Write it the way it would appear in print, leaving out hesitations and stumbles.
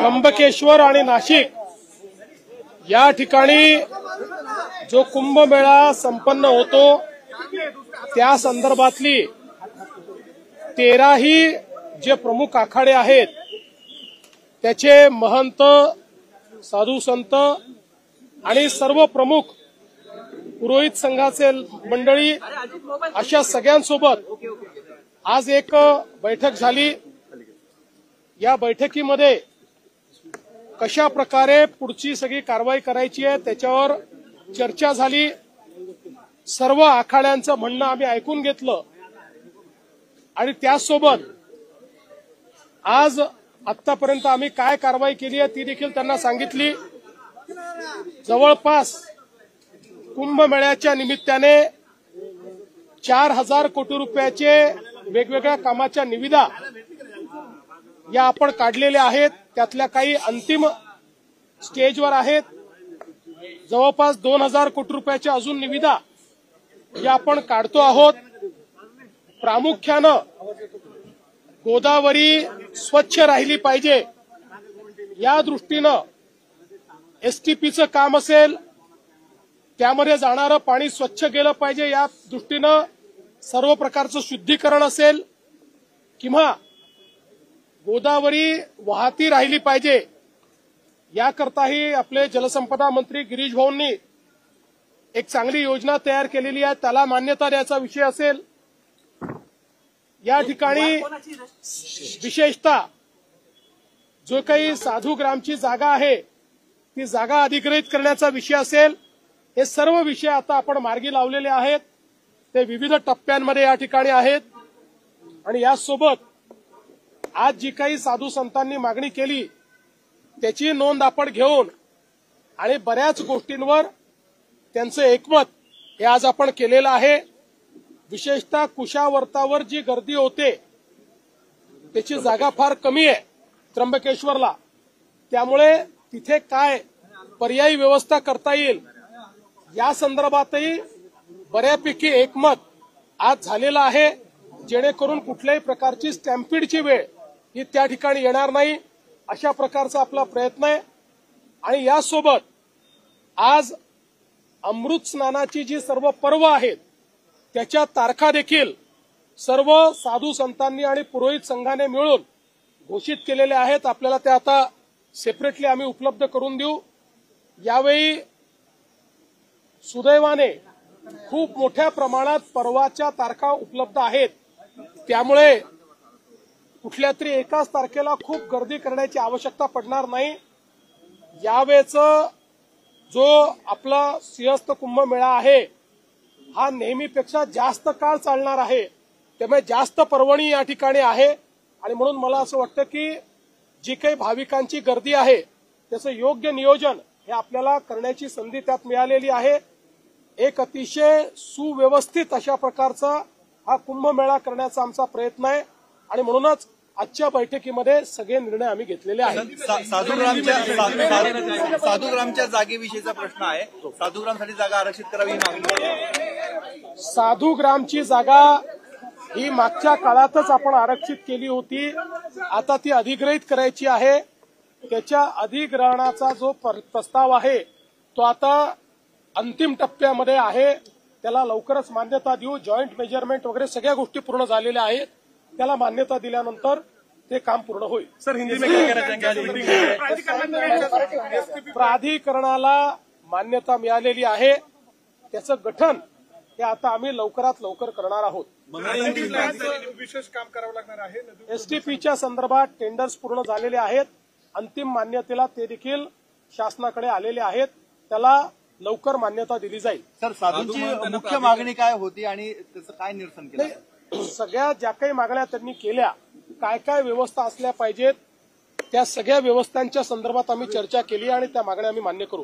त्र्यंबकेश्वर आणि नाशिक या ठिकाणी जो कुंभमेळा संपन्न होतो त्या संदर्भातली 13ही जे प्रमुख आखाडे आहेत त्याचे महंत, साधू संत आणि सर्व प्रमुख पुरोहित संघाचे मंडळी अशा सगळ्यांसोबत आज एक बैठक झाली। या बैठकीमध्ये कशा प्रकारे पुढची सगळी कारवाई करायची आहे त्याच्यावर चर्चा झाली। सर्व आखाड्यांचं म्हणणं आम्ही ऐकून घेतलं आणि त्यासोबत आज आतापर्यंत आम्ही काय कारवाई केली आहे ती देखील त्यांना सांगितली। जवळपास कुंभमेळ्याच्या निमित्ताने 4000 कोटी रुपयाचे वेगवेगळ्या कामाच्या निविदा या आपण काढलेल्या आहेत। त्यातल्या काही अंतिम स्टेजवर आहेत। जवळपास 2000 कोटी रुपयाच्या अजून निविदा या आपण काढतो आहोत। प्रामुख्यानं गोदावरी स्वच्छ राहिली पाहिजे या दृष्टीनं एसटीपीचं काम असेल, त्यामध्ये जाणारं पाणी स्वच्छ गेलं पाहिजे या दृष्टीनं सर्व प्रकारचं शुद्धीकरण असेल किंवा गोदावरी वाहती राहिली पाहिजे याकरताही आपले जलसंपदा मंत्री गिरीश भाऊंनी एक चांगली योजना तयार केलेली आहे, त्याला मान्यता द्यायचा विषय असेल। या ठिकाणी विशेषतः जो काही साधू ग्रामची जागा आहे ती जागा अधिग्रहित करण्याचा विषय असेल, हे सर्व विषय आता आपण मार्गी लावलेले आहेत। ते विविध टप्प्यांमध्ये या ठिकाणी आहेत आणि यासोबत आज जी काही साधू संतांनी मागणी केली त्याची नोंद आपण घेऊन आणि बऱ्याच गोष्टींवर त्यांचं एकमत हे आज आपण केलेलं आहे। विशेषतः कुशावर्तावर जी गर्दी होते त्याची जागा फार कमी आहे त्र्यंबकेश्वरला, त्यामुळे तिथे काय पर्यायी व्यवस्था करता येईल या संदर्भातही बऱ्यापैकी एकमत आज झालेलं आहे, जेणेकरून कुठल्याही प्रकारची स्टॅम्पिडची वेळ ही त्या ठिकाणी येणार नाही अशा प्रकारचा आपला प्रयत्न आहे। आणि यासोबत आज अमृत स्नानाची जी सर्व पर्व आहेत त्याच्या तारखा देखील सर्व साधू संतांनी आणि पुरोहित संघाने मिळून घोषित केलेल्या आहेत। आपल्याला त्या आता सेपरेटली आम्ही उपलब्ध करून देऊ। यावेळी सुदैवाने खूप मोठ्या प्रमाणात पर्वाच्या तारखा उपलब्ध आहेत, त्यामुळे कुठल्या तरी एकाच तारखेला खूप गर्दी करण्याची आवश्यकता पडणार नाही। यावेळेचा जो आपला सिंहस्थ कुंभमेळा आहे हा नेहमीपेक्षा जास्त काळ चालणार आहे, त्यामुळे जास्त पर्वणी या ठिकाणी आहे आणि म्हणून मला असं वाटतं की जी काही भाविकांची गर्दी आहे त्याचं योग्य नियोजन हे आपल्याला करण्याची संधी त्यात मिळालेली आहे। एक अतिशय सुव्यवस्थित अशा प्रकारचा हा कुंभमेळा करण्याचा आमचा प्रयत्न आहे आणि म्हणूनच आजच्या बैठकीमध्ये सगळे निर्णय आम्ही घेतलेले आहेत। साधूग्रामच्या जागेविषयीचा प्रश्न आहे। साधूग्रामसाठी जागा आरक्षित करावी ही मागणी। साधूग्रामची जागा ही मागच्या काळातच आपण आरक्षित केली होती, आता ती अधिग्रहित करायची आहे। त्याच्या अधिग्रहणाचा जो प्रस्ताव आहे तो आता अंतिम टप्प्यामध्ये आहे, त्याला लवकरच मान्यता देऊ। जॉईंट मेजरमेंट वगैरे सगळ्या गोष्टी पूर्ण झालेल्या आहेत, त्याला मान्यता दिल्यानंतर ते काम पूर्ण होईल। सर हिंदी में क्या कहना चाहेंगे? प्राधिकरणाला मान्यता मिळालेली आहे, त्याचं गठन हे आता आम्ही लवकरात लवकर करणार आहोत। विशेष काम करावं लागणार आहे। एसटीपीच्या संदर्भात टेंडर्स पूर्ण झालेले आहेत, अंतिम मान्यतेला ते देखील शासनाकडे आलेले आहेत, त्याला लवकर मान्यता दिली जाईल। सर साधूंची मुख्य मागणी काय होती आणि त्याचं काय निरसन केलं? सगळ्या ज्या काही मागण्या त्यांनी केल्या, काय काय व्यवस्था असल्या पाहिजेत त्या सगळ्या व्यवस्थांच्या संदर्भात आम्ही चर्चा केली आणि त्या मागण्या आम्ही मान्य करू।